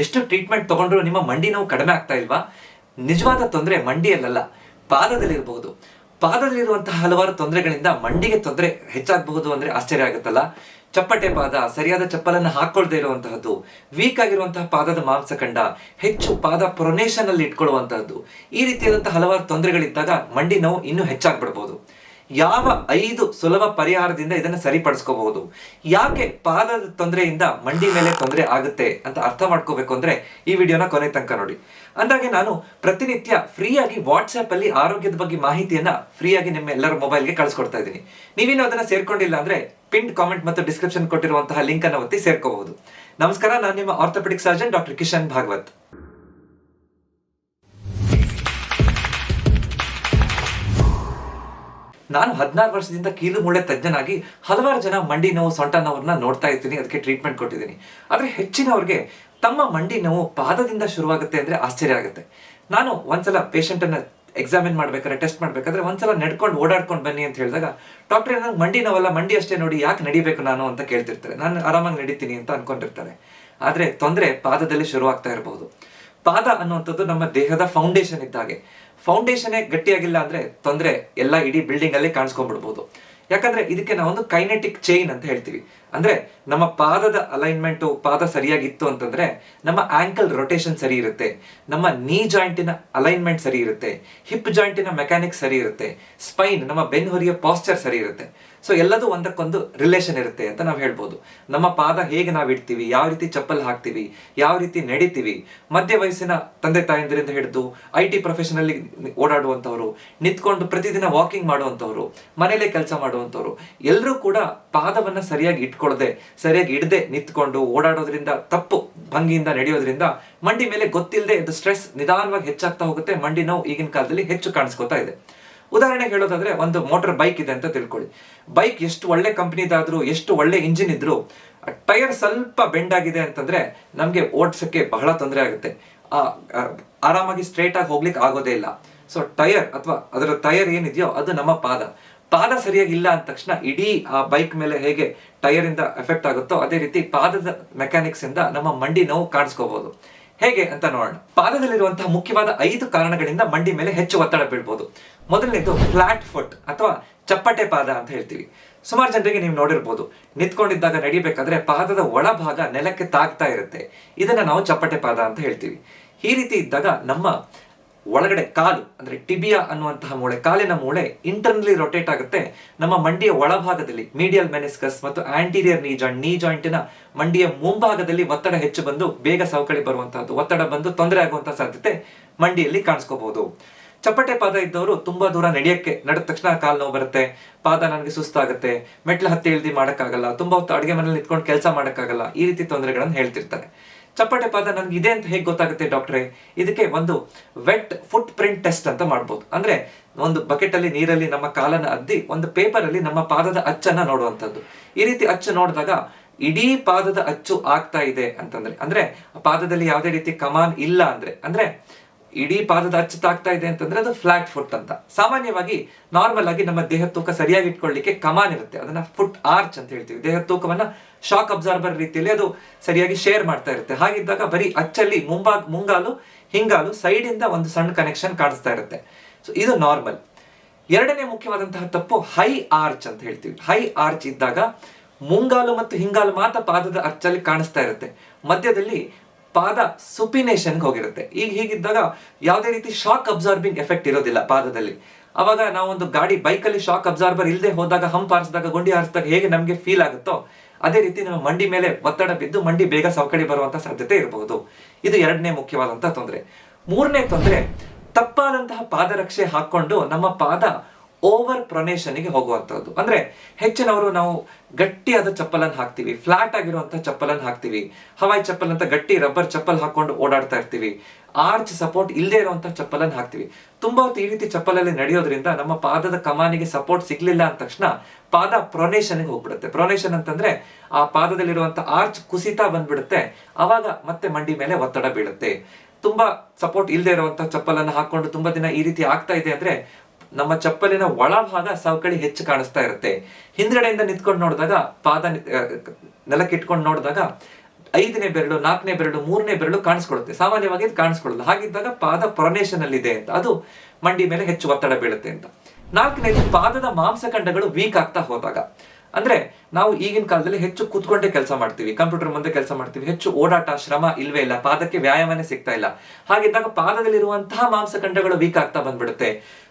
ಎಷ್ಟು ಟ್ರೀಟ್ಮೆಂಟ್ ತಗೊಂಡ್ರು ನಿಮ್ಮ ಮಂಡಿ ನೋವು ಕಡಿಮೆ ಆಗ್ತಾ ಇಲ್ವಾ? ನಿಜವಾದ ತೊಂದರೆ ಮಂಡಿಯಲ್ಲ, ಪಾದದಲ್ಲಿರಬಹುದು. ಪಾದದಲ್ಲಿರುವಂತಹ ಹಲವಾರು ತೊಂದರೆಗಳಿಂದ ಮಂಡಿಗೆ ತೊಂದರೆ ಹೆಚ್ಚಾಗಬಹುದು ಅಂದ್ರೆ ಆಶ್ಚರ್ಯ ಆಗುತ್ತಲ್ಲ. ಚಪ್ಪಟೆ ಪಾದ, ಸರಿಯಾದ ಚಪ್ಪಲನ್ನು ಹಾಕೊಳ್ದೇ ಇರುವಂತಹದ್ದು, ವೀಕ್ ಆಗಿರುವಂತಹ ಪಾದದ ಮಾಂಸಖಂಡ, ಹೆಚ್ಚು ಪಾದ ಪ್ರೊನೇಷನ್ ಅಲ್ಲಿ ಇಟ್ಕೊಳ್ಳುವಂತಹದ್ದು, ಈ ರೀತಿಯಾದಂತಹ ಹಲವಾರು ತೊಂದರೆಗಳಿದ್ದಾಗ ಮಂಡಿ ನೋವು ಇನ್ನೂ ಹೆಚ್ಚಾಗ್ಬಿಡಬಹುದು. ಯಾವ 5 ಸುಲಭ ಪರಿಹಾರದಿಂದ ಇದನ್ನು ಸರಿಪಡಿಸ್ಕೋಬಹುದು? ಯಾಕೆ ಪಾದದ ತೊಂದರೆಯಿಂದ ಮಂಡಿ ಮೇಲೆ ತೊಂದರೆ ಆಗುತ್ತೆ ಅಂತ ಅರ್ಥ ಮಾಡ್ಕೋಬೇಕು ಅಂದ್ರೆ ಈ ವಿಡಿಯೋನ ಕೊನೆ ತನಕ ನೋಡಿ. ಅಂದಾಗೆ ನಾನು ಪ್ರತಿನಿತ್ಯ ಫ್ರೀಯಾಗಿ ವಾಟ್ಸ್ಆಪ್ ಅಲ್ಲಿ ಆರೋಗ್ಯದ ಬಗ್ಗೆ ಮಾಹಿತಿಯನ್ನ ಫ್ರೀಯಾಗಿ ನಿಮ್ಮ ಎಲ್ಲರ ಮೊಬೈಲ್ಗೆ ಕಳಿಸ್ಕೊಡ್ತಾ ಇದ್ದೀನಿ. ನೀವೇನು ಅದನ್ನ ಸೇರ್ಕೊಂಡಿಲ್ಲ ಅಂದ್ರೆ ಪಿನ್ ಕಾಮೆಂಟ್ ಮತ್ತು ಡಿಸ್ಕ್ರಿಪ್ಷನ್ ಕೊಟ್ಟಿರುವಂತಹ ಲಿಂಕ್ ಅನ್ನು ಒತ್ತಿ ಸೇರ್ಕೋಬಹುದು. ನಮಸ್ಕಾರ, ನಾನು ನಿಮ್ಮ orthopaedic surgeon doctor Kishan Bhagwat. ನಾನು 16 ವರ್ಷದಿಂದ ಕೀಲು ಮೂಳೆ ತಜ್ಞನಾಗಿ ಹಲವಾರು ಜನ ಮಂಡಿ ನೋವು, ಸೊಂಟ ನೋವನ್ನ ನೋಡ್ತಾ ಇರ್ತೀನಿ, ಅದಕ್ಕೆ ಟ್ರೀಟ್ಮೆಂಟ್ ಕೊಟ್ಟಿದ್ದೀನಿ. ಆದರೆ ಹೆಚ್ಚಿನವ್ರಿಗೆ ತಮ್ಮ ಮಂಡಿ ನೋವು ಪಾದದಿಂದ ಶುರುವಾಗುತ್ತೆ ಅಂದ್ರೆ ಆಶ್ಚರ್ಯ ಆಗುತ್ತೆ. ನಾನು ಒಂದ್ಸಲ ಪೇಷಂಟ್ ಅನ್ನ ಎಕ್ಸಾಮಿನ್ ಮಾಡ್ಬೇಕಾದ್ರೆ, ಟೆಸ್ಟ್ ಮಾಡ್ಬೇಕಾದ್ರೆ ಒಂದ್ಸಲ ನಡ್ಕೊಂಡು ಓಡಾಡ್ಕೊಂಡು ಬನ್ನಿ ಅಂತ ಹೇಳಿದಾಗ ಡಾಕ್ಟರ್ ನಂಗೆ ಮಂಡಿ ನೋವಲ್ಲ, ಮಂಡಿ ಅಷ್ಟೇ ನೋಡಿ, ಯಾಕೆ ನಡಿಬೇಕು ನಾನು ಅಂತ ಕೇಳ್ತಿರ್ತಾರೆ. ನಾನು ಆರಾಮಾಗಿ ನಡೀತೀನಿ ಅಂತ ಅನ್ಕೊಂಡಿರ್ತಾರೆ. ಆದ್ರೆ ತೊಂದರೆ ಪಾದದಲ್ಲಿ ಶುರುವಾಗ್ತಾ ಇರಬಹುದು. ಪಾದ ಅನ್ನುವಂಥದ್ದು ನಮ್ಮ ದೇಹದ ಫೌಂಡೇಶನ್ ಇದ್ದಾಗೆ. ಫೌಂಡೇಶನ್ ಗಟ್ಟಿಯಾಗಿಲ್ಲ ಅಂದ್ರೆ ತೊಂದರೆ ಎಲ್ಲ ಇಡೀ ಬಿಲ್ಡಿಂಗ್ ಅಲ್ಲಿ ಕಾಣಿಸ್ಕೊಂಡ್ಬಿಡ್ಬೋದು. ಯಾಕಂದ್ರೆ ಇದಕ್ಕೆ ನಾವೊಂದು ಕೈನೆಟಿಕ್ ಚೈನ್ ಅಂತ ಹೇಳ್ತೀವಿ. ಅಂದ್ರೆ ನಮ್ಮ ಪಾದದ ಅಲೈನ್ಮೆಂಟ್, ಪಾದ ಸರಿಯಾಗಿತ್ತು ಅಂತಂದ್ರೆ ನಮ್ಮ ಆಂಕಲ್ ರೊಟೇಷನ್ ಸರಿ ಇರುತ್ತೆ, ನಮ್ಮ ನೀ ಜಾಯಿಂಟಿನ ಅಲೈನ್ಮೆಂಟ್ ಸರಿ ಇರುತ್ತೆ, ಹಿಪ್ ಜಾಯಿಂಟಿನ ಮೆಕ್ಯಾನಿಕ್ಸ್ ಸರಿ ಇರುತ್ತೆ, ಸ್ಪೈನ್ ನಮ್ಮ ಬೆನ್ನು ಹೊರಿಯ ಪಾಸ್ಚರ್ ಸರಿ ಇರುತ್ತೆ. ಸೊ ಎಲ್ಲದೂ ಒಂದಕ್ಕೊಂದು ರಿಲೇಷನ್ ಇರುತ್ತೆ ಅಂತ ನಾವು ಹೇಳ್ಬೋದು. ನಮ್ಮ ಪಾದ ಹೇಗೆ ನಾವು ಇಡ್ತೀವಿ, ಯಾವ ರೀತಿ ಚಪ್ಪಲ್ ಹಾಕ್ತೀವಿ, ಯಾವ ರೀತಿ ನಡಿತೀವಿ, ಮಧ್ಯ ವಯಸ್ಸಿನ ತಂದೆ ತಾಯಂದಿರಿಂದ ಹಿಡಿದು IT ಪ್ರೊಫೆಷನಲ್ಲಿ ಓಡಾಡುವಂಥವ್ರು, ನಿಂತ್ಕೊಂಡು ಪ್ರತಿದಿನ ವಾಕಿಂಗ್ ಮಾಡುವಂಥವ್ರು, ಮನೇಲೆ ಕೆಲಸ ಮಾಡುವಂಥವ್ರು, ಎಲ್ಲರೂ ಕೂಡ ಪಾದವನ್ನ ಸರಿಯಾಗಿ ಇಟ್ಕೊಳ್ಳದೆ, ಸರಿಯಾಗಿ ಇಡದೆ ನಿಂತ್ಕೊಂಡು ಓಡಾಡೋದ್ರಿಂದ, ತಪ್ಪು ಭಂಗಿಯಿಂದ ನಡೆಯೋದ್ರಿಂದ ಮಂಡಿ ಮೇಲೆ ಗೊತ್ತಿಲ್ಲದೆ ಇದು ಸ್ಟ್ರೆಸ್ ನಿಧಾನವಾಗಿ ಹೆಚ್ಚಾಗ್ತಾ ಹೋಗುತ್ತೆ. ಮಂಡಿ ನೋವು ಈಗಿನ ಕಾಲದಲ್ಲಿ ಹೆಚ್ಚು ಕಾಣಿಸ್ಕೊತಾ ಇದೆ. ಉದಾಹರಣೆಗೆ ಹೇಳೋದಾದ್ರೆ, ಒಂದು ಮೋಟರ್ ಬೈಕ್ ಇದೆ ಅಂತ ತಿಳ್ಕೊಳ್ಳಿ. ಬೈಕ್ ಎಷ್ಟು ಒಳ್ಳೆ ಕಂಪನಿದಾದ್ರೂ, ಎಷ್ಟು ಒಳ್ಳೆ ಇಂಜಿನ್ ಇದ್ರು, ಟೈರ್ ಸ್ವಲ್ಪ ಬೆಂಡ್ ಆಗಿದೆ ಅಂತಂದ್ರೆ ನಮ್ಗೆ ಓಡಿಸಕ್ಕೆ ಬಹಳ ತೊಂದರೆ ಆಗುತ್ತೆ. ಆರಾಮಾಗಿ ಸ್ಟ್ರೇಟ್ ಆಗಿ ಹೋಗ್ಲಿಕ್ಕೆ ಆಗೋದೇ ಇಲ್ಲ. ಸೊ ಟೈರ್ ಅಥವಾ ಅದರ ಟೈರ್ ಏನಿದೆಯೋ ಅದು ನಮ್ಮ ಪಾದ ಸರಿಯಾಗಿ ಇಲ್ಲ ಅಂದ ತಕ್ಷಣ ಇಡೀ ಆ ಬೈಕ್ ಮೇಲೆ ಹೇಗೆ ಟೈರ್ ಇಂದ ಎಫೆಕ್ಟ್ ಆಗುತ್ತೋ ಅದೇ ರೀತಿ ಪಾದದ ಮೆಕ್ಯಾನಿಕ್ಸ್ ಇಂದ ನಮ್ಮ ಮಂಡಿ ನೋವು ಕಾಣಿಸ್ಕೋಬಹುದು. ಹೇಗೆ ಅಂತ ನೋಡೋಣ. ಪಾದದಲ್ಲಿರುವಂತಹ ಮುಖ್ಯವಾದ 5 ಕಾರಣಗಳಿಂದ ಮಂಡಿ ಮೇಲೆ ಹೆಚ್ಚು ಒತ್ತಡ ಬೀಳ್ಬೋದು. ಮೊದಲನೇದು ಫ್ಲಾಟ್ ಫುಟ್ ಅಥವಾ ಚಪ್ಪಟೆ ಪಾದ ಅಂತ ಹೇಳ್ತೀವಿ. ಸುಮಾರು ಜನರಿಗೆ ನೀವು ನೋಡಿರ್ಬೋದು, ನಿಂತ್ಕೊಂಡಿದ್ದಾಗ ನಡಿಬೇಕಾದ್ರೆ ಪಾದದ ಒಳಭಾಗ ನೆಲಕ್ಕೆ ತಾಗ್ತಾ ಇರುತ್ತೆ. ಇದನ್ನ ನಾವು ಚಪ್ಪಟೆ ಪಾದ ಅಂತ ಹೇಳ್ತೀವಿ. ಈ ರೀತಿ ಇದ್ದಾಗ ನಮ್ಮ ಒಳಗಡೆ ಕಾಲು ಅಂದ್ರೆ ಟಿಬಿಯಾ ಅನ್ನುವಂತಹ ಮೂಳೆ, ಕಾಲಿನ ಮೂಳೆ ಇಂಟರ್ನಲಿ ರೊಟೇಟ್ ಆಗುತ್ತೆ. ನಮ್ಮ ಮಂಡಿಯ ಒಳಭಾಗದಲ್ಲಿ ಮೀಡಿಯಲ್ ಮೆನಿಸ್ಕಸ್ ಮತ್ತು ಆಂಟೀರಿಯರ್ ನೀ ಜಾಯಿಂಟಿನ ಮಂಡಿಯ ಮುಂಭಾಗದಲ್ಲಿ ಒತ್ತಡ ಹೆಚ್ಚು ಬಂದು ಬೇಗ ಸವಕಳಿ ಬರುವಂತಹದ್ದು, ಒತ್ತಡ ಬಂದು ತೊಂದರೆ ಆಗುವಂತಹ ಸಾಧ್ಯತೆ ಮಂಡಿಯಲ್ಲಿ ಕಾಣಿಸ್ಕೋಬಹುದು. ಚಪ್ಪಟೆ ಪಾದ ಇದ್ದವರು ತುಂಬಾ ದೂರ ನಡೆಯಕ್ಕೆ ನಡೆದ ತಕ್ಷಣ ಕಾಲು ನೋವು ಬರುತ್ತೆ, ಪಾದ ನನಗೆ ಸುಸ್ತಾಗುತ್ತೆ, ಮೆಟ್ಲು ಹತ್ತಿ ಇಳ್ದಿ ಮಾಡಕ್ಕಾಗಲ್ಲ, ತುಂಬಾ ಹೊತ್ತು ಅಡುಗೆ ಮನೇಲಿ ನಿಂತ್ಕೊಂಡು ಕೆಲಸ ಮಾಡಕ್ಕಾಗಲ್ಲ, ಈ ರೀತಿ ತೊಂದರೆಗಳನ್ನು ಹೇಳ್ತಿರ್ತಾರೆ. ಚಪ್ಪಟೆ ಪಾದ ನನ್ಗೆ ಇದೆ ಅಂತ ಹೇಗೆ ಗೊತ್ತಾಗುತ್ತೆ ಡಾಕ್ಟ್ರೆ? ಇದಕ್ಕೆ ಒಂದು ವೆಟ್ ಫುಟ್ ಪ್ರಿಂಟ್ ಟೆಸ್ಟ್ ಅಂತ ಮಾಡ್ಬೋದು. ಅಂದ್ರೆ ಒಂದು ಬಕೆಟ್ ಅಲ್ಲಿ ನೀರಲ್ಲಿ ನಮ್ಮ ಕಾಲನ್ನ ಅದ್ದಿ ಒಂದು ಪೇಪರ್ ಅಲ್ಲಿ ನಮ್ಮ ಪಾದದ ಅಚ್ಚನ್ನ ನೋಡುವಂಥದ್ದು. ಈ ರೀತಿ ಅಚ್ಚು ನೋಡಿದಾಗ ಇಡೀ ಪಾದದ ಅಚ್ಚು ಆಗ್ತಾ ಇದೆ ಅಂತಂದ್ರೆ, ಅಂದ್ರೆ ಪಾದದಲ್ಲಿ ಯಾವುದೇ ರೀತಿ ಕಮಾನ್ ಇಲ್ಲ ಅಂದ್ರೆ ಇಡೀ ಪಾದದ ಅಚ್ಚು ತಾಗ್ತಾ ಇದೆ ಅಂತಂದ್ರೆ ಅದು ಫ್ಲಾಟ್ ಫುಟ್ ಅಂತ. ಸಾಮಾನ್ಯವಾಗಿ ನಾರ್ಮಲ್ ಆಗಿ ನಮ್ಮ ದೇಹ ತೂಕ ಸರಿಯಾಗಿ ಇಟ್ಕೊಳ್ಳಿಕ್ಕೆ ಕಮಾನ್ ಇರುತ್ತೆ, ಅದನ್ನ ಫುಟ್ ಆರ್ಚ್ ಅಂತ ಹೇಳ್ತೀವಿ. ದೇಹ ತೂಕವನ್ನ ಶಾಕ್ ಅಬ್ಸಾರ್ಬರ್ ರೀತಿಯಲ್ಲಿ ಅದು ಸರಿಯಾಗಿ ಶೇರ್ ಮಾಡ್ತಾ ಇರುತ್ತೆ. ಹಾಗಿದ್ದಾಗ ಬರೀ ಅಚ್ಚಲ್ಲಿ ಮುಂಗಾಲು ಹಿಂಗಾಲು ಸೈಡ್ ಇಂದ ಒಂದು ಸಣ್ಣ ಕನೆಕ್ಷನ್ ಕಾಣಿಸ್ತಾ ಇರುತ್ತೆ. ಸೊ ಇದು ನಾರ್ಮಲ್. ಎರಡನೇ ಮುಖ್ಯವಾದಂತಹ ತಪ್ಪು ಹೈ ಆರ್ಚ್ ಅಂತ ಹೇಳ್ತೀವಿ. ಹೈ ಆರ್ಚ್ ಇದ್ದಾಗ ಮುಂಗಾಲು ಮತ್ತು ಹಿಂಗಾಲು ಮಾತ್ರ ಪಾದದ ಅಚ್ಚಲ್ಲಿ ಕಾಣಿಸ್ತಾ ಇರುತ್ತೆ, ಮಧ್ಯದಲ್ಲಿ ಪಾದ ಸುಪಿನೇಷನ್ಗೆ ಹೋಗಿರುತ್ತೆ. ಹೀಗಿದ್ದಾಗ ಯಾವುದೇ ರೀತಿ ಶಾಕ್ ಅಬ್ಸಾರ್ಬಿಂಗ್ ಎಫೆಕ್ಟ್ ಇರೋದಿಲ್ಲ ಪಾದದಲ್ಲಿ. ಅವಾಗ ನಾವೊಂದು ಬೈಕಲ್ಲಿ ಶಾಕ್ ಅಬ್ಸಾರ್ಬರ್ ಇಲ್ಲದೆ ಹೋದಾಗ, ಹಂಪ್ ಹಾರಿಸಿದಾಗ, ಗುಂಡಿ ಹಾರಿಸಿದಾಗ ಹೇಗೆ ನಮಗೆ ಫೀಲ್ ಆಗುತ್ತೋ ಅದೇ ರೀತಿ ನಮ್ಮ ಮಂಡಿ ಮೇಲೆ ಒತ್ತಡ ಬಿದ್ದು ಮಂಡಿ ಬೇಗ ಸವಕಳಿ ಬರುವಂತಹ ಸಾಧ್ಯತೆ ಇರಬಹುದು. ಇದು ಎರಡನೇ ಮುಖ್ಯವಾದಂತಹ ತೊಂದರೆ. ಮೂರನೇ ತೊಂದರೆ, ತಪ್ಪಾದಂತಹ ಪಾದರಕ್ಷೆ ಹಾಕೊಂಡು ನಮ್ಮ ಪಾದ ಓವರ್ ಪ್ರೊನೇಷನ್ಗೆ ಹೋಗುವಂತದ್ದು. ಅಂದ್ರೆ ಹೆಚ್ಚಿನವರು ನಾವು ಗಟ್ಟಿಯಾದ ಚಪ್ಪಲನ್ನು ಹಾಕ್ತಿವಿ, ಫ್ಲಾಟ್ ಆಗಿರುವಂತಹ ಚಪ್ಪಲನ್ನು ಹಾಕ್ತಿವಿ, ಹವಾಯಿ ಚಪ್ಪಲ್ ಅಂತ ಗಟ್ಟಿ ರಬ್ಬರ್ ಚಪ್ಪಲ್ ಹಾಕೊಂಡು ಓಡಾಡ್ತಾ ಇರ್ತೀವಿ, ಆರ್ಚ್ ಸಪೋರ್ಟ್ ಇಲ್ಲದೆ ಇರುವಂತಹ ಚಪ್ಪಲನ್ನು ಹಾಕ್ತಿವಿ. ತುಂಬಾ ಹೊತ್ತು ಈ ರೀತಿ ಚಪ್ಪಲಲ್ಲಿ ನಡೆಯೋದ್ರಿಂದ ನಮ್ಮ ಪಾದದ ಕಮಾನಿಗೆ ಸಪೋರ್ಟ್ ಸಿಗ್ಲಿಲ್ಲ ಅಂದ ತಕ್ಷಣ ಪಾದ ಪ್ರೊನೇಷನ್ಗೆ ಹೋಗ್ಬಿಡುತ್ತೆ. ಪ್ರೊನೇಷನ್ ಅಂತಂದ್ರೆ ಆ ಪಾದದಲ್ಲಿರುವಂತಹ ಆರ್ಚ್ ಕುಸಿತಾ ಬಂದ್ಬಿಡುತ್ತೆ. ಅವಾಗ ಮತ್ತೆ ಮಂಡಿ ಮೇಲೆ ಒತ್ತಡ ಬೀಳುತ್ತೆ. ತುಂಬಾ ಸಪೋರ್ಟ್ ಇಲ್ಲದೆ ಇರುವಂತಹ ಚಪ್ಪಲನ್ನು ಹಾಕೊಂಡು ತುಂಬಾ ದಿನ ಈ ರೀತಿ ಆಗ್ತಾ ಇದೆ ಅಂದ್ರೆ ನಮ್ಮ ಚಪ್ಪಲಿನ ಒಳಭಾಗ ಸವಕಳಿ ಹೆಚ್ಚು ಕಾಣಿಸ್ತಾ ಇರುತ್ತೆ. ಹಿಂದ್ಗಡೆಯಿಂದ ನಿಂತ್ಕೊಂಡು ನೋಡಿದಾಗ, ಪಾದ ನೆಲಕ್ಕೆ ಇಟ್ಕೊಂಡು ನೋಡಿದಾಗ 5ನೇ ಬೆರಳು, 4ನೇ ಬೆರಳು, 3ನೇ ಬೆರಳು ಕಾಣಿಸ್ಕೊಳ್ಳುತ್ತೆ. ಸಾಮಾನ್ಯವಾಗಿ ಇದು ಕಾಣಿಸ್ಕೊಳ್ಳಲ್ಲ. ಹಾಗಿದ್ದಾಗ ಪಾದ ಪ್ರೊನೇಷನ್ ಅಲ್ಲಿ ಇದೆ ಅಂತ, ಅದು ಮಂಡಿ ಮೇಲೆ ಹೆಚ್ಚು ಒತ್ತಡ ಬೀಳುತ್ತೆ ಅಂತ. 4ನೇದು ಪಾದದ ಮಾಂಸಖಂಡಗಳು ವೀಕ್ ಆಗ್ತಾ ಹೋದಾಗ, ಅಂದ್ರೆ ನಾವು ಈಗಿನ ಕಾಲದಲ್ಲಿ ಹೆಚ್ಚು ಕೂತ್ಕೊಂಡೇ ಕೆಲಸ ಮಾಡ್ತೀವಿ, ಕಂಪ್ಯೂಟರ್ ಮುಂದೆ ಕೆಲಸ ಮಾಡ್ತೀವಿ, ಹೆಚ್ಚು ಓಡಾಟ ಶ್ರಮ ಇಲ್ವೇ ಇಲ್ಲ, ಪಾದಕ್ಕೆ ವ್ಯಾಯಾಮನೇ ಸಿಗ್ತಾ ಇಲ್ಲ. ಹಾಗಿದ್ದಾಗ ಪಾದದಲ್ಲಿರುವಂತಹ ಮಾಂಸಖಂಡಗಳು ವೀಕ್ ಆಗ್ತಾ ಬಂದ್ಬಿಡುತ್ತೆ.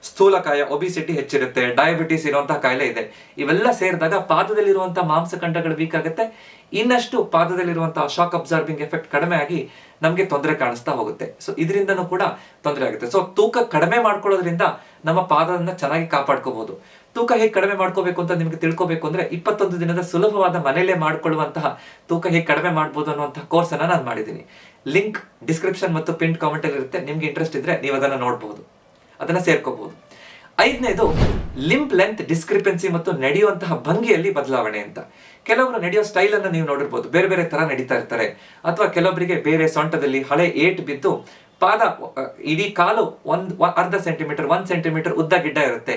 ಸ್ಥೂಲಕಾಯ, ಒಬಿಸಿಟಿ ಹೆಚ್ಚಿರುತ್ತೆ, ಡಯಾಬಿಟಿಸ್ ಇರುವಂತಹ ಕಾಯಿಲೆ ಇದೆ. ಇವೆಲ್ಲ ಸೇರಿದಾಗ ಪಾದದಲ್ಲಿರುವಂತಹ ಮಾಂಸಖಂಡಗಳು ವೀಕ್ ಆಗುತ್ತೆ. ಇನ್ನಷ್ಟು ಪಾದದಲ್ಲಿರುವಂತಹ ಶಾಕ್ ಅಬ್ಸಾರ್ಬಿಂಗ್ ಎಫೆಕ್ಟ್ ಕಡಿಮೆ ಆಗಿ ನಮಗೆ ತೊಂದರೆ ಕಾಣಿಸ್ತಾ ಹೋಗುತ್ತೆ. ಸೊ ಇದರಿಂದನೂ ಕೂಡ ತೊಂದರೆ ಆಗುತ್ತೆ. ಸೊ ತೂಕ ಕಡಿಮೆ ಮಾಡ್ಕೊಳ್ಳೋದ್ರಿಂದ ನಮ್ಮ ಪಾದವನ್ನ ಚೆನ್ನಾಗಿ ಕಾಪಾಡ್ಕೋಬಹುದು. ತೂಕ ಹೇಗೆ ಕಡಿಮೆ ಮಾಡ್ಕೋಬೇಕು ಅಂತ ನಿಮಗೆ ತಿಳ್ಕೋಬೇಕು ಅಂದ್ರೆ 21 ದಿನದ ಸುಲಭವಾದ ಮನೆಯಲ್ಲೇ ಮಾಡ್ಕೊಳ್ಳುವಂತಹ ತೂಕ ಹೇಗೆ ಕಡಿಮೆ ಮಾಡ್ಬೋದು ಅನ್ನುವಂತಹ ಕೋರ್ಸ್ ಅನ್ನ ನಾನು ಮಾಡಿದ್ದೀನಿ. ಲಿಂಕ್ ಡಿಸ್ಕ್ರಿಪ್ಷನ್ ಮತ್ತು ಪಿನ್ ಕಾಮೆಂಟ್ ಅಲ್ಲಿ ಇರುತ್ತೆ. ನಿಮ್ಗೆ ಇಂಟ್ರೆಸ್ಟ್ ಇದ್ರೆ ನೀವು ಅದನ್ನ ನೋಡಬಹುದು, ಅದನ್ನ ಸೇರ್ಕೋಬಹುದು. 5ನೇದು ಲಿಂಪ್ ಲೆಂತ್ ಡಿಸ್ಕ್ರಿಪೆನ್ಸಿ ಮತ್ತು ನಡೆಯುವಂತಹ ಭಂಗಿಯಲ್ಲಿ ಬದಲಾವಣೆ ಅಂತ. ಕೆಲವರು ನಡೆಯೋ ಸ್ಟೈಲ್ ಅನ್ನ ನೀವು ನೋಡಿರ್ಬೋದು, ಬೇರೆ ಬೇರೆ ತರ ನಡೀತಾ ಇರ್ತಾರೆ. ಅಥವಾ ಕೆಲವೊಬ್ಬರಿಗೆ ಬೇರೆ ಸೊಂಟದಲ್ಲಿ ಹಳೆ ಏಟ್ ಬಿದ್ದು ಪಾದ ಇಡೀ ಕಾಲು ಅರ್ಧ ಸೆಂಟಿಮೀಟರ್ 1 ಸೆಂಟಿಮೀಟರ್ ಉದ್ದ ಗಿಡ್ಡ ಇರುತ್ತೆ.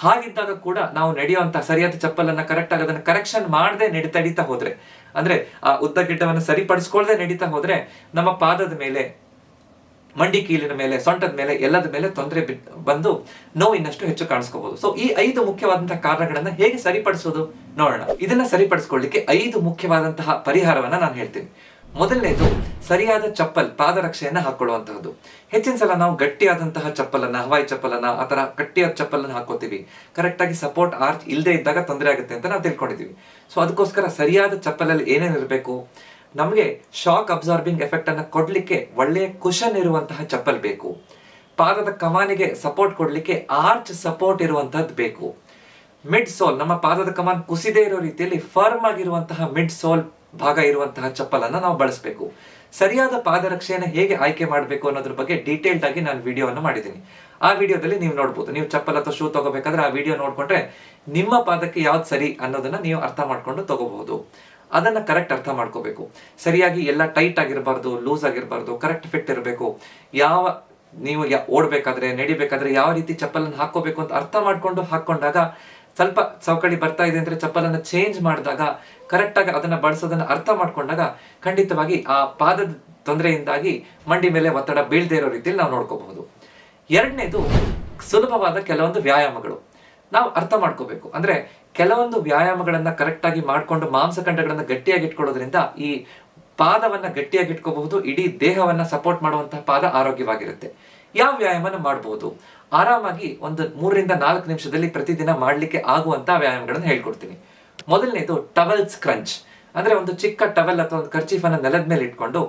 ಹಾಗಿದ್ದಾಗ ಕೂಡ ನಾವು ನಡೆಯುವಂತಹ ಸರಿಯಾದ ಚಪ್ಪಲನ್ನ ಕರೆಕ್ಟ್ ಆಗಿ ಅದನ್ನ ಕರೆಕ್ಷನ್ ಮಾಡದೆ ನಡೀತಾ ಹೋದ್ರೆ, ಅಂದ್ರೆ ಆ ಉದ್ದ ಗಿಡ್ಡವನ್ನು ಸರಿಪಡಿಸ್ಕೊಳ್ದೆ ನಡೀತಾ ಹೋದ್ರೆ ನಮ್ಮ ಪಾದದ ಮೇಲೆ, ಮಂಡಿ ಕೀಲಿನ ಮೇಲೆ, ಸೊಂಟದ ಮೇಲೆ, ಎಲ್ಲದ ಮೇಲೆ ತೊಂದರೆ ಬಂದು ನೋವು ಇನ್ನಷ್ಟು ಹೆಚ್ಚು ಕಾಣಿಸ್ಕೋಬಹುದು. ಸೊ ಈ 5 ಮುಖ್ಯವಾದಂತಹ ಕಾರಣಗಳನ್ನ ಹೇಗೆ ಸರಿಪಡಿಸೋದು ನೋಡೋಣ. ಇದನ್ನ ಸರಿಪಡಿಸ್ಕೊಳ್ಳಿಕ್ಕೆ 5 ಮುಖ್ಯವಾದಂತಹ ಪರಿಹಾರವನ್ನ ನಾನು ಹೇಳ್ತೀನಿ. ಮೊದಲನೇದು ಸರಿಯಾದ ಚಪ್ಪಲ್, ಪಾದರಕ್ಷೆಯನ್ನ ಹಾಕೊಳ್ಳುವಂತಹದ್ದು. ಹೆಚ್ಚಿನ ಸಲ ನಾವು ಗಟ್ಟಿಯಾದಂತಹ ಚಪ್ಪಲನ್ನ, ಹವಾಯಿ ಚಪ್ಪಲನ್ನ, ಆತರ ಗಟ್ಟಿಯಾದ ಚಪ್ಪಲನ್ನ ಹಾಕೋತೀವಿ. ಕರೆಕ್ಟ್ ಆಗಿ ಸಪೋರ್ಟ್ ಆರ್ಚ್ ಇಲ್ಲದೆ ಇದ್ದಾಗ ತೊಂದರೆ ಆಗುತ್ತೆ ಅಂತ ನಾವು ತಿಳ್ಕೊಂಡಿದೀವಿ. ಸೊ ಅದಕ್ಕೋಸ್ಕರ ಸರಿಯಾದ ಚಪ್ಪಲಲ್ಲಿ ಏನೇನಿರಬೇಕು, ನಮಗೆ ಶಾಕ್ ಅಬ್ಸಾರ್ಬಿಂಗ್ ಎಫೆಕ್ಟ್ ಅನ್ನ ಕೊಡ್ಲಿಕ್ಕೆ ಒಳ್ಳೆಯ ಕುಶನ್ ಇರುವಂತಹ ಚಪ್ಪಲ್ ಬೇಕು. ಪಾದದ ಕಮಾನಿಗೆ ಸಪೋರ್ಟ್ ಕೊಡ್ಲಿಕ್ಕೆ ಆರ್ಚ್ ಸಪೋರ್ಟ್ ಇರುವಂತಹದ್ದು ಬೇಕು. ಮಿಡ್ ಸೋಲ್, ನಮ್ಮ ಪಾದದ ಕಮಾನ್ ಕುಸಿದೇ ಇರೋ ರೀತಿಯಲ್ಲಿ ಫರ್ಮ್ ಆಗಿರುವಂತಹ ಮಿಡ್ ಸೋಲ್ ಭಾಗ ಇರುವಂತಹ ಚಪ್ಪಲನ್ನ ನಾವು ಬಳಸಬೇಕು. ಸರಿಯಾದ ಪಾದರಕ್ಷೆಯನ್ನು ಹೇಗೆ ಆಯ್ಕೆ ಮಾಡಬೇಕು ಅನ್ನೋದ್ರ ಬಗ್ಗೆ ಡೀಟೇಲ್ಡ್ ಆಗಿ ನಾನು ವಿಡಿಯೋವನ್ನು ಮಾಡಿದ್ದೀನಿ. ಆ ವಿಡಿಯೋದಲ್ಲಿ ನೀವು ನೋಡ್ಬೋದು. ನೀವು ಚಪ್ಪಲ್ ಅಥವಾ ಶೂ ತಗೋಬೇಕಾದ್ರೆ ಆ ವಿಡಿಯೋ ನೋಡ್ಕೊಂಡ್ರೆ ನಿಮ್ಮ ಪಾದಕ್ಕೆ ಯಾವ್ದು ಸರಿ ಅನ್ನೋದನ್ನ ನೀವು ಅರ್ಥ ಮಾಡ್ಕೊಂಡು ತಗೋಬಹುದು. ಅದನ್ನ ಕರೆಕ್ಟ್ ಅರ್ಥ ಮಾಡ್ಕೋಬೇಕು. ಸರಿಯಾಗಿ ಎಲ್ಲ ಟೈಟ್ ಆಗಿರಬಾರ್ದು, ಲೂಸ್ ಆಗಿರಬಾರ್ದು, ಕರೆಕ್ಟ್ ಫಿಟ್ ಇರಬೇಕು. ನೀವು ಓಡ್ಬೇಕಾದ್ರೆ, ನಡಿಬೇಕಾದ್ರೆ ಯಾವ ರೀತಿ ಚಪ್ಪಲನ್ನು ಹಾಕೋಬೇಕು ಅಂತ ಅರ್ಥ ಮಾಡ್ಕೊಂಡು ಹಾಕೊಂಡಾಗ, ಸ್ವಲ್ಪ ಸವಕಳಿ ಬರ್ತಾ ಇದೆ ಅಂದ್ರೆ ಚಪ್ಪಲನ್ನು ಚೇಂಜ್ ಮಾಡಿದಾಗ, ಕರೆಕ್ಟ್ ಆಗಿ ಅದನ್ನ ಬಳಸೋದನ್ನ ಅರ್ಥ ಮಾಡ್ಕೊಂಡಾಗ ಖಂಡಿತವಾಗಿ ಆ ಪಾದದ ತೊಂದರೆಯಿಂದಾಗಿ ಮಂಡಿ ಮೇಲೆ ಒತ್ತಡ ಬೀಳದೇ ಇರೋ ರೀತಿಯಲ್ಲಿ ನಾವು ನೋಡ್ಕೋಬಹುದು. 2ನೇದು ಸುಲಭವಾದ ಕೆಲವೊಂದು ವ್ಯಾಯಾಮಗಳು ನಾವು ಅರ್ಥ ಮಾಡ್ಕೋಬೇಕು. ಅಂದ್ರೆ ಕೆಲವೊಂದು ವ್ಯಾಯಾಮಗಳನ್ನ ಕರೆಕ್ಟ್ ಆಗಿ ಮಾಡ್ಕೊಂಡು ಮಾಂಸಖಂಡಗಳನ್ನ ಗಟ್ಟಿಯಾಗಿ ಇಟ್ಕೊಳ್ಳೋದ್ರಿಂದ ಈ ಪಾದವನ್ನ ಗಟ್ಟಿಯಾಗಿ ಇಟ್ಕೋಬಹುದು. ಇಡೀ ದೇಹವನ್ನ ಸಪೋರ್ಟ್ ಮಾಡುವಂತಹ ಪಾದ ಆರೋಗ್ಯವಾಗಿರುತ್ತೆ. ಯಾವ ವ್ಯಾಯಾಮನ ಮಾಡಬಹುದು, ಆರಾಮಾಗಿ ಒಂದು 3 ರಿಂದ 4 ನಿಮಿಷದಲ್ಲಿ ಪ್ರತಿದಿನ ಮಾಡ್ಲಿಕ್ಕೆ ಆಗುವಂತಹ ವ್ಯಾಯಾಮಗಳನ್ನ ಹೇಳ್ಕೊಡ್ತೀನಿ. ಮೊದಲನೇದು ಟವೆಲ್ ಸ್ಕ್ರಂಚ್. ಅಂದ್ರೆ ಒಂದು ಚಿಕ್ಕ ಟವೆಲ್ ಅಥವಾ ಒಂದು ಕರ್ಚೀಫ್ ಅನ್ನ ನೆಲದ ಮೇಲೆ ಇಟ್ಕೊಂಡು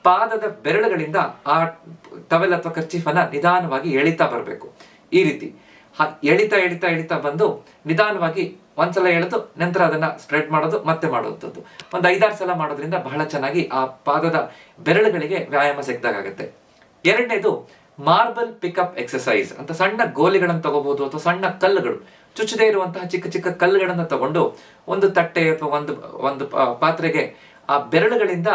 ಪಾದದ ಬೆರಳುಗಳಿಂದ ಆ ಟವೆಲ್ ಅಥವಾ ಕರ್ಚೀಫ್ ಅನ್ನ ನಿಧಾನವಾಗಿ ಎಳಿತಾ ಬರಬೇಕು. ಈ ರೀತಿ ಎಳಿತಾ ಬಂದು ನಿಧಾನವಾಗಿ ಒಂದ್ಸಲ ಎಳೆದು ನಂತರ ಅದನ್ನ ಸ್ಪ್ರೆಡ್ ಮಾಡೋದು, ಮತ್ತೆ ಮಾಡುವಂಥದ್ದು. ಒಂದು 5-6 ಸಲ ಮಾಡೋದ್ರಿಂದ ಬಹಳ ಚೆನ್ನಾಗಿ ಆ ಪಾದದ ಬೆರಳುಗಳಿಗೆ ವ್ಯಾಯಾಮ ಸಿಕ್ಕಿದಾಗುತ್ತೆ. 2ನೇದು ಮಾರ್ಬಲ್ ಪಿಕಪ್ ಎಕ್ಸರ್ಸೈಸ್ ಅಂತ. ಸಣ್ಣ ಗೋಲಿಗಳನ್ನು ತಗೋಬಹುದು ಅಥವಾ ಸಣ್ಣ ಕಲ್ಲುಗಳು, ಚುಚ್ಚದೇ ಇರುವಂತಹ ಚಿಕ್ಕ ಚಿಕ್ಕ ಕಲ್ಲುಗಳನ್ನ ತಗೊಂಡು ಒಂದು ತಟ್ಟೆ ಅಥವಾ ಒಂದು ಪಾತ್ರೆಗೆ ಆ ಬೆರಳುಗಳಿಂದ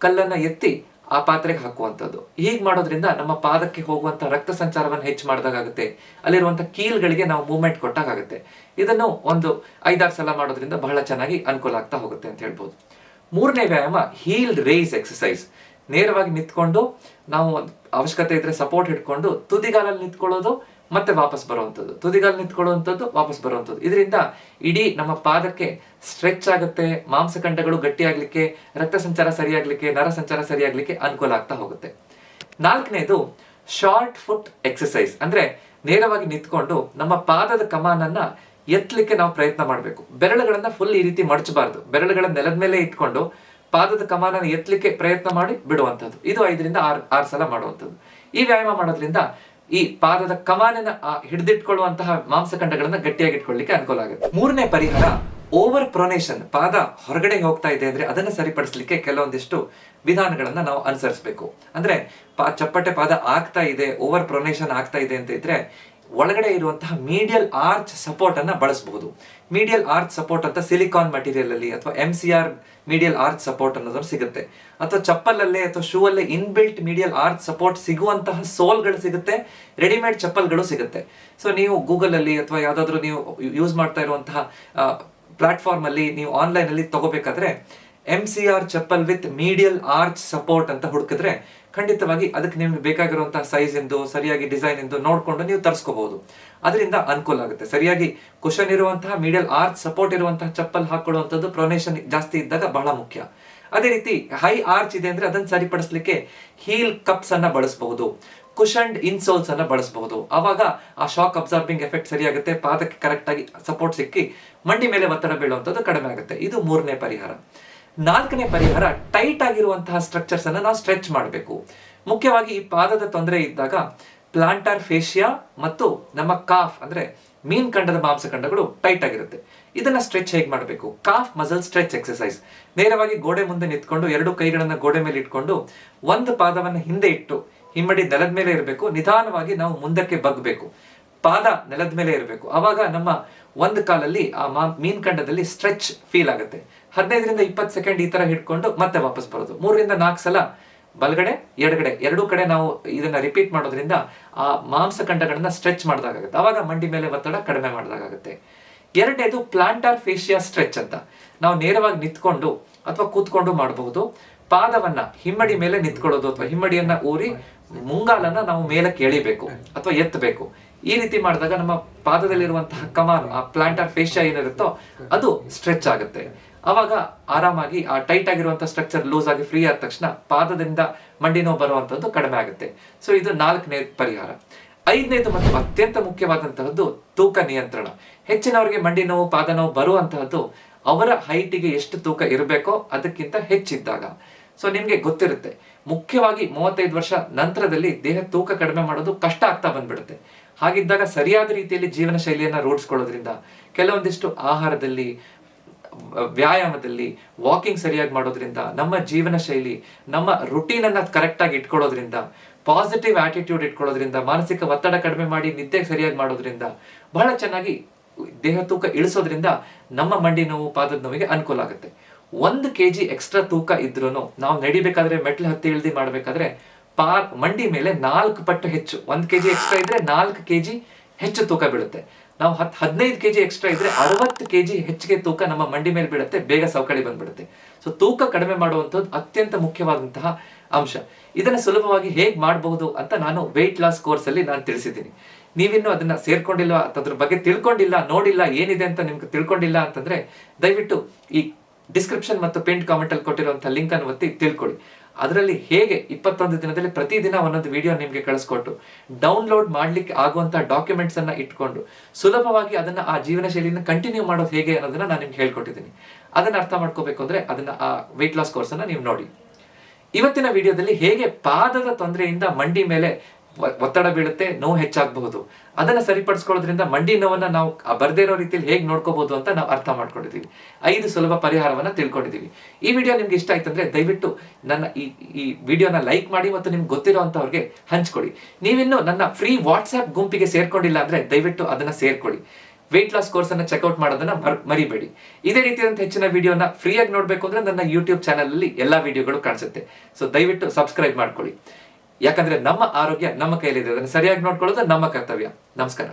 ಕಲ್ಲನ್ನ ಎತ್ತಿ ಆ ಪಾತ್ರೆಗೆ ಹಾಕುವಂಥದ್ದು. ಹೀಗೆ ಮಾಡೋದ್ರಿಂದ ನಮ್ಮ ಪಾದಕ್ಕೆ ಹೋಗುವಂತಹ ರಕ್ತ ಸಂಚಾರವನ್ನು ಹೆಚ್ಚು ಮಾಡಿದಾಗುತ್ತೆ. ಅಲ್ಲಿರುವಂತಹ ಕೀಲ್ಗಳಿಗೆ ನಾವು ಮೂವ್ಮೆಂಟ್ ಕೊಟ್ಟಾಗುತ್ತೆ. ಇದನ್ನು ಒಂದು 5-6 ಸಲ ಮಾಡೋದ್ರಿಂದ ಬಹಳ ಚೆನ್ನಾಗಿ ಅನುಕೂಲ ಆಗ್ತಾ ಹೋಗುತ್ತೆ ಅಂತ ಹೇಳ್ಬೋದು. 3ನೇ ವ್ಯಾಯಾಮ ಹೀಲ್ ರೇಸ್ ಎಕ್ಸರ್ಸೈಸ್. ನೇರವಾಗಿ ನಿಂತ್ಕೊಂಡು ನಾವು ಅವಶ್ಯಕತೆ ಇದ್ರೆ ಸಪೋರ್ಟ್ ಹಿಡ್ಕೊಂಡು ತುದಿಗಾಲಲ್ಲಿ ನಿಂತ್ಕೊಳ್ಳೋದು, ಮತ್ತೆ ವಾಪಸ್ ಬರುವಂಥದ್ದು, ತುದಿಗಾಲ ನಿಂತ್ಕೊಳ್ಳುವಂಥದ್ದು, ವಾಪಸ್ ಬರುವಂಥದ್ದು. ಇದರಿಂದ ಇಡೀ ನಮ್ಮ ಪಾದಕ್ಕೆ ಸ್ಟ್ರೆಚ್ ಆಗುತ್ತೆ, ಮಾಂಸಖಂಡಗಳು ಗಟ್ಟಿಯಾಗ್ಲಿಕ್ಕೆ, ರಕ್ತ ಸಂಚಾರ ಸರಿಯಾಗ್ಲಿಕ್ಕೆ, ನರ ಸಂಚಾರ ಸರಿಯಾಗ್ಲಿಕ್ಕೆ ಅನುಕೂಲ ಆಗ್ತಾ ಹೋಗುತ್ತೆ. 4ನೇದು ಶಾರ್ಟ್ ಫುಟ್ ಎಕ್ಸರ್ಸೈಸ್. ಅಂದ್ರೆ ನೇರವಾಗಿ ನಿಂತ್ಕೊಂಡು ನಮ್ಮ ಪಾದದ ಕಮಾನನ್ನ ಎತ್ತಲಿಕ್ಕೆ ನಾವು ಪ್ರಯತ್ನ ಮಾಡಬೇಕು. ಬೆರಳುಗಳನ್ನ ಫುಲ್ ಈ ರೀತಿ ಮಡಚಬಾರ್ದು. ಬೆರಳುಗಳನ್ನ ನೆಲದ ಮೇಲೆ ಇಟ್ಕೊಂಡು ಪಾದದ ಕಮಾನನ್ನು ಎತ್ತಲಿಕ್ಕೆ ಪ್ರಯತ್ನ ಮಾಡಿ ಬಿಡುವಂಥದ್ದು. ಇದು 5 ರಿಂದ 6 ಸಲ ಮಾಡುವಂಥದ್ದು. ಈ ವ್ಯಾಯಾಮ ಮಾಡೋದ್ರಿಂದ ಈ ಪಾದದ ಕಮಾನನ್ನ ಹಿಡಿದಿಟ್ಕೊಳ್ಳುವಂತಹ ಮಾಂಸಖಂಡಗಳನ್ನ ಗಟ್ಟಿಯಾಗಿ ಇಟ್ಕೊಳ್ಳಿಕ್ಕೆ ಅನುಕೂಲ ಆಗುತ್ತೆ. 3ನೇ ಪರಿಹಾರ ಓವರ್ ಪ್ರೊನೇಷನ್. ಪಾದ ಹೊರಗಡೆ ಹೋಗ್ತಾ ಇದೆ ಅಂದ್ರೆ ಅದನ್ನ ಸರಿಪಡಿಸಲಿಕ್ಕೆ ಕೆಲವೊಂದಿಷ್ಟು ವಿಧಾನಗಳನ್ನ ನಾವು ಅನುಸರಿಸಬೇಕು. ಅಂದ್ರೆ ಚಪ್ಪಟೆ ಪಾದ ಆಗ್ತಾ ಇದೆ, ಓವರ್ ಪ್ರೊನೇಷನ್ ಆಗ್ತಾ ಇದೆ ಅಂತ ಇದ್ರೆ ಒಳಗಡೆ ಇರುವಂತಹ ಮೀಡಿಯಲ್ ಆರ್ಚ್ ಸಪೋರ್ಟ್ ಅನ್ನ ಬಳಸಬಹುದು. ಮೀಡಿಯಲ್ ಆರ್ಚ್ ಸಪೋರ್ಟ್ ಅಂತ ಸಿಲಿಕಾನ್ ಮಟೀರಿಯಲ್ ಅಲ್ಲಿ ಅಥವಾ MCR ಮೀಡಿಯಲ್ ಆರ್ಚ್ ಸಪೋರ್ಟ್ ಅನ್ನೋದು ಸಿಗುತ್ತೆ. ಅಥವಾ ಚಪ್ಪಲಲ್ಲೇ ಅಥವಾ ಶೂ ಅಲ್ಲೇ ಇನ್ಬಿಲ್ಟ್ ಮೀಡಿಯಲ್ ಆರ್ಚ್ ಸಪೋರ್ಟ್ ಸಿಗುವಂತಹ ಸೋಲ್ಗಳು ಸಿಗುತ್ತೆ, ರೆಡಿಮೇಡ್ ಚಪ್ಪಲ್ಗಳು ಸಿಗುತ್ತೆ. ಸೊ ನೀವು ಗೂಗಲ್ ಅಲ್ಲಿ ಅಥವಾ ಯಾವ್ದಾದ್ರು ನೀವು ಯೂಸ್ ಮಾಡ್ತಾ ಇರುವಂತಹ ಪ್ಲಾಟ್ಫಾರ್ಮ್ ಅಲ್ಲಿ ನೀವು ಆನ್ಲೈನ್ ಅಲ್ಲಿ ತಗೋಬೇಕಾದ್ರೆ MCR chappal with medial arch support ಅಂತ ಹುಡುಕಿದ್ರೆ ಖಂಡಿತವಾಗಿ ಅದಕ್ಕೆ ನಿಮ್ಗೆ ಬೇಕಾಗಿರುವಂತಹ ಸೈಜ್ ಎಂದು ಸರಿಯಾಗಿ ಡಿಸೈನ್ ಎಂದು ನೋಡ್ಕೊಂಡು ನೀವು ತರಿಸ್ಕೋಬಹುದು. ಅದರಿಂದ ಅನುಕೂಲ ಆಗುತ್ತೆ. ಸರಿಯಾಗಿ ಕುಶನ್ ಇರುವಂತಹ ಮೀಡಿಯಲ್ ಆರ್ಚ್ ಸಪೋರ್ಟ್ ಇರುವಂತಹ ಚಪ್ಪಲ್ ಹಾಕೊಳ್ಳುವಂಥದ್ದು ಪ್ರೊನೇಷನ್ ಜಾಸ್ತಿ ಇದ್ದಾಗ ಬಹಳ ಮುಖ್ಯ. ಅದೇ ರೀತಿ ಹೈ ಆರ್ಚ್ ಇದೆ ಅಂದ್ರೆ ಅದನ್ನ ಸರಿಪಡಿಸಲಿಕ್ಕೆ ಹೀಲ್ ಕಪ್ಸ್ ಅನ್ನ ಬಳಸಬಹುದು, ಕುಶನ್ಡ್ ಇನ್ಸೋಲ್ಸ್ ಅನ್ನ ಬಳಸಬಹುದು. ಆವಾಗ ಆ ಶಾಕ್ ಅಬ್ಸಾರ್ಬಿಂಗ್ ಎಫೆಕ್ಟ್ ಸರಿಯಾಗುತ್ತೆ, ಪಾದಕ್ಕೆ ಕರೆಕ್ಟ್ ಆಗಿ ಸಪೋರ್ಟ್ ಸಿಕ್ಕಿ ಮಂಡಿ ಮೇಲೆ ಒತ್ತಡ ಬೀಳುವಂಥದ್ದು ಕಡಿಮೆ ಆಗುತ್ತೆ. ಇದು 3ನೇ ಪರಿಹಾರ. 4ನೇ ಪರಿಹಾರ, ಟೈಟ್ ಆಗಿರುವಂತಹ ಸ್ಟ್ರಕ್ಚರ್ಸ್ ಅನ್ನ ನಾವು ಸ್ಟ್ರೆಚ್ ಮಾಡಬೇಕು. ಮುಖ್ಯವಾಗಿ ಈ ಪಾದದ ತೊಂದರೆ ಇದ್ದಾಗ ಪ್ಲಾಂಟಾರ್ ಫೇಶಿಯಾ ಮತ್ತು ನಮ್ಮ ಕಾಫ್ ಅಂದ್ರೆ ಮೀನ್ಖಂಡದ ಮಾಂಸಖಂಡಗಳು ಟೈಟ್ ಆಗಿರುತ್ತೆ. ಇದನ್ನ ಸ್ಟ್ರೆಚ್ ಹೇಗೆ ಮಾಡಬೇಕು? Calf muscle stretch exercise. ನೇರವಾಗಿ ಗೋಡೆ ಮುಂದೆ ನಿಂತ್ಕೊಂಡು 2 ಕೈಗಳನ್ನ ಗೋಡೆ ಮೇಲೆ ಇಟ್ಕೊಂಡು ಒಂದು ಪಾದವನ್ನು ಹಿಂದೆ ಇಟ್ಟು ಹಿಮ್ಮಡಿ ನೆಲದ ಮೇಲೆ ಇರಬೇಕು. ನಿಧಾನವಾಗಿ ನಾವು ಮುಂದಕ್ಕೆ ಬಗ್ಬೇಕು, ಪಾದ ನೆಲದ ಮೇಲೆ ಇರಬೇಕು. ಅವಾಗ ನಮ್ಮ ಒಂದು ಕಾಲಲ್ಲಿ ಆ ಮೀನ್ಖಂಡದಲ್ಲಿ ಸ್ಟ್ರೆಚ್ ಫೀಲ್ ಆಗುತ್ತೆ. 15ರಿಂದ 20 ಸೆಕೆಂಡ್ ಈ ತರ ಹಿಡ್ಕೊಂಡು ಮತ್ತೆ ವಾಪಸ್ ಬರೋದು. 3ರಿಂದ 4 ಸಲ ಬಲಗಡೆ ಎಡಗಡೆ ಎರಡೂ ಕಡೆ ನಾವು ಇದನ್ನ ರಿಪೀಟ್ ಮಾಡೋದ್ರಿಂದ ಆ ಮಾಂಸಖಂಡಗಳನ್ನ ಸ್ಟ್ರೆಚ್ ಮಾಡಿದಾಗುತ್ತೆ. ಅವಾಗ ಮಂಡಿ ಮೇಲೆ ಒತ್ತಡ ಕಡಿಮೆ ಮಾಡಿದಾಗುತ್ತೆ. 2ನೇದು ಪ್ಲಾಂಟಾರ್ ಫೇಶಿಯಾ ಸ್ಟ್ರೆಚ್ ಅಂತ. ನಾವು ನೇರವಾಗಿ ನಿಂತ್ಕೊಂಡು ಅಥವಾ ಕೂತ್ಕೊಂಡು ಮಾಡಬಹುದು. ಪಾದವನ್ನ ಹಿಮ್ಮಡಿ ಮೇಲೆ ನಿಂತ್ಕೊಳ್ಳೋದು ಅಥವಾ ಹಿಮ್ಮಡಿಯನ್ನ ಊರಿ ಮುಂಗಾಲನ್ನ ನಾವು ಮೇಲಕ್ಕೆ ಎಳಿಬೇಕು ಅಥವಾ ಎತ್ತಬೇಕು. ಈ ರೀತಿ ಮಾಡಿದಾಗ ನಮ್ಮ ಪಾದದಲ್ಲಿರುವಂತಹ ಕಮಾನ್, ಆ ಪ್ಲಾಂಟಾರ್ ಫೇಶಿಯಾ ಏನಿರುತ್ತೋ ಅದು ಸ್ಟ್ರೆಚ್ ಆಗುತ್ತೆ. ಅವಾಗ ಆರಾಮಾಗಿ ಆ ಟೈಟ್ ಆಗಿರುವಂತಹ ಸ್ಟ್ರಕ್ಚರ್ ಲೂಸ್ ಆಗಿ ಫ್ರೀ ಆದ ತಕ್ಷಣ ಪಾದದಿಂದ ಮಂಡಿ ನೋವು ಬರುವಂತದ್ದು ಕಡಿಮೆ ಆಗುತ್ತೆ. ಸೊ ಇದು 4ನೇ ಪರಿಹಾರ. 5ನೇದು ಮತ್ತು ಅತ್ಯಂತ ಮುಖ್ಯವಾದಂತಹದ್ದು ತೂಕ ನಿಯಂತ್ರಣ. ಹೆಚ್ಚಿನವರಿಗೆ ಮಂಡಿ ನೋವು ಪಾದ ನೋವು ಬರುವಂತಹದ್ದು ಅವರ ಹೈಟಿಗೆ ಎಷ್ಟು ತೂಕ ಇರಬೇಕೋ ಅದಕ್ಕಿಂತ ಹೆಚ್ಚಿದ್ದಾಗ. ಸೊ ನಿಮ್ಗೆ ಗೊತ್ತಿರುತ್ತೆ, ಮುಖ್ಯವಾಗಿ 35 ವರ್ಷ ನಂತರದಲ್ಲಿ ದೇಹ ತೂಕ ಕಡಿಮೆ ಮಾಡೋದು ಕಷ್ಟ ಆಗ್ತಾ ಬಂದ್ಬಿಡುತ್ತೆ. ಹಾಗಿದ್ದಾಗ ಸರಿಯಾದ ರೀತಿಯಲ್ಲಿ ಜೀವನ ಶೈಲಿಯನ್ನ ರೂಢಿಸ್ಕೊಳ್ಳೋದ್ರಿಂದ, ಕೆಲವೊಂದಿಷ್ಟು ಆಹಾರದಲ್ಲಿ, ವ್ಯಾಯಾಮದಲ್ಲಿ, ವಾಕಿಂಗ್ ಸರಿಯಾಗಿ ಮಾಡೋದ್ರಿಂದ, ನಮ್ಮ ಜೀವನ ಶೈಲಿ, ನಮ್ಮ ರುಟೀನ್ ಅನ್ನ ಕರೆಕ್ಟ್ ಆಗಿ ಇಟ್ಕೊಳ್ಳೋದ್ರಿಂದ, ಪಾಸಿಟಿವ್ ಆಟಿಟ್ಯೂಡ್ ಇಟ್ಕೊಳ್ಳೋದ್ರಿಂದ, ಮಾನಸಿಕ ಒತ್ತಡ ಕಡಿಮೆ ಮಾಡಿ ನಿದ್ದೆ ಸರಿಯಾಗಿ ಮಾಡೋದ್ರಿಂದ, ಬಹಳ ಚೆನ್ನಾಗಿ ದೇಹ ತೂಕ ಇಳಿಸೋದ್ರಿಂದ ನಮ್ಮ ಮಂಡಿ ನೋವು ಪಾದದ ನೋವಿಗೆ ಅನುಕೂಲ ಆಗುತ್ತೆ. 1 kg ಎಕ್ಸ್ಟ್ರಾ ತೂಕ ಇದ್ರೂ ನಾವು ನಡಿಬೇಕಾದ್ರೆ, ಮೆಟ್ಲು ಹತ್ತಿ ಇಳಿದು ಮಾಡಬೇಕಾದ್ರೆ ಮಂಡಿ ಮೇಲೆ 4 ಪಟ್ಟು ಹೆಚ್ಚು. 1 kg ಎಕ್ಸ್ಟ್ರಾ ಇದ್ರೆ 4 kg ಹೆಚ್ಚು ತೂಕ ಬೀಳುತ್ತೆ. ನಾವು 15 kg ಎಕ್ಸ್ಟ್ರಾ ಇದ್ರೆ 60 kg ಹೆಚ್ಚಿಗೆ ತೂಕ ನಮ್ಮ ಮಂಡಿ ಮೇಲೆ ಬೀಳುತ್ತೆ, ಬೇಗ ಸವಕಳಿ ಬಂದ್ಬಿಡುತ್ತೆ. ಸೊ ತೂಕ ಕಡಿಮೆ ಮಾಡುವಂಥದ್ದು ಅತ್ಯಂತ ಮುಖ್ಯವಾದಂತಹ ಅಂಶ. ಇದನ್ನ ಸುಲಭವಾಗಿ ಹೇಗೆ ಮಾಡಬಹುದು ಅಂತ ನಾನು ವೆಯ್ಟ್ ಲಾಸ್ ಕೋರ್ಸ್ ಅಲ್ಲಿ ನಾನು ತಿಳಿಸಿದ್ದೀನಿ. ನೀವಿನ್ನು ಅದನ್ನ ಸೇರ್ಕೊಂಡಿಲ್ಲ, ಅದ್ರ ಬಗ್ಗೆ ತಿಳ್ಕೊಂಡಿಲ್ಲ, ನೋಡಿಲ್ಲ, ಏನಿದೆ ಅಂತ ನಿಮ್ಗೆ ತಿಳ್ಕೊಂಡಿಲ್ಲ ಅಂತಂದ್ರೆ ದಯವಿಟ್ಟು ಈ ಡಿಸ್ಕ್ರಿಪ್ಷನ್ ಮತ್ತು ಪಿನ್ ಕಾಮೆಂಟ್ ಅಲ್ಲಿ ಕೊಟ್ಟಿರುವಂತಹ ಲಿಂಕ್ ಅನ್ನು ಒತ್ತಿ ತಿಳ್ಕೊಳ್ಳಿ. ಅದರಲ್ಲಿ ಹೇಗೆ 21 ದಿನದಲ್ಲಿ ಪ್ರತಿದಿನ ಒಂದೊಂದು ವಿಡಿಯೋ ನಿಮ್ಗೆ ಕಳಿಸ್ಕೊಟ್ಟು ಡೌನ್ಲೋಡ್ ಮಾಡ್ಲಿಕ್ಕೆ ಆಗುವಂತಹ ಡಾಕ್ಯುಮೆಂಟ್ಸ್ ಅನ್ನ ಇಟ್ಕೊಂಡು ಸುಲಭವಾಗಿ ಅದನ್ನ ಆ ಜೀವನ ಶೈಲಿನ ಕಂಟಿನ್ಯೂ ಮಾಡೋದು ಹೇಗೆ ಅನ್ನೋದನ್ನ ನಾನು ನಿಮ್ಗೆ ಹೇಳ್ಕೊಟ್ಟಿದ್ದೀನಿ. ಅದನ್ನ ಅರ್ಥ ಮಾಡ್ಕೋಬೇಕು ಅಂದ್ರೆ ಅದನ್ನ ಆ ವೆಯ್ಟ್ ಲಾಸ್ ಕೋರ್ಸ್ ಅನ್ನ ನೀವು ನೋಡಿ. ಇವತ್ತಿನ ವಿಡಿಯೋದಲ್ಲಿ ಹೇಗೆ ಪಾದದ ತೊಂದರೆಯಿಂದ ಮಂಡಿ ಮೇಲೆ ಒತ್ತಡ ಬೀಳುತ್ತೆ, ನೋವು ಹೆಚ್ಚಾಗಬಹುದು, ಅದನ್ನ ಸರಿಪಡಿಸ್ಕೊಳ್ಳೋದ್ರಿಂದ ಮಂಡಿ ನೋವನ್ನ ನಾವು ಬರ್ದೇ ಇರೋ ರೀತಿಯಲ್ಲಿ ಹೇಗೆ ನೋಡ್ಕೋಬಹುದು ಅಂತ ನಾವು ಅರ್ಥ ಮಾಡ್ಕೊಂಡಿದೀವಿ. 5 ಸುಲಭ ಪರಿಹಾರವನ್ನ ತಿಳ್ಕೊಂಡಿದೀವಿ. ಈ ವಿಡಿಯೋ ನಿಮ್ಗೆ ಇಷ್ಟ ಆಯ್ತಂದ್ರೆ ದಯವಿಟ್ಟು ನನ್ನ ಈ ವಿಡಿಯೋನ ಲೈಕ್ ಮಾಡಿ ಮತ್ತು ನಿಮ್ಗೆ ಗೊತ್ತಿರೋಂಥವ್ರಿಗೆ ಹಂಚ್ಕೊಳ್ಳಿ. ನೀವಿನ್ನು ನನ್ನ ಫ್ರೀ ವಾಟ್ಸ್ಆಪ್ ಗುಂಪಿಗೆ ಸೇರ್ಕೊಂಡಿಲ್ಲ ಅಂದ್ರೆ ದಯವಿಟ್ಟು ಅದನ್ನ ಸೇರ್ಕೊಳ್ಳಿ. ವೆಯ್ಟ್ ಲಾಸ್ ಕೋರ್ಸ್ ಅನ್ನ ಚೆಕ್ಔಟ್ ಮಾಡೋದನ್ನ ಮರಿಬೇಡಿ. ಇದೇ ರೀತಿಯಾದಂಥ ಹೆಚ್ಚಿನ ವಿಡಿಯೋನ ಫ್ರೀಯಾಗಿ ನೋಡ್ಬೇಕು ಅಂದ್ರೆ ನನ್ನ ಯೂಟ್ಯೂಬ್ ಚಾನಲ್ ಅಲ್ಲಿ ಎಲ್ಲಾ ವಿಡಿಯೋಗಳು ಕಾಣಿಸುತ್ತೆ. ಸೊ ದಯವಿಟ್ಟು ಸಬ್ಸ್ಕ್ರೈಬ್ ಮಾಡ್ಕೊಳ್ಳಿ. ಯಾಕಂದ್ರೆ ನಮ್ಮ ಆರೋಗ್ಯ ನಮ್ಮ ಕೈಲಿದೆ, ಅದನ್ನು ಸರಿಯಾಗಿ ನೋಡ್ಕೊಳ್ಳೋದು ನಮ್ಮ ಕರ್ತವ್ಯ. ನಮಸ್ಕಾರ.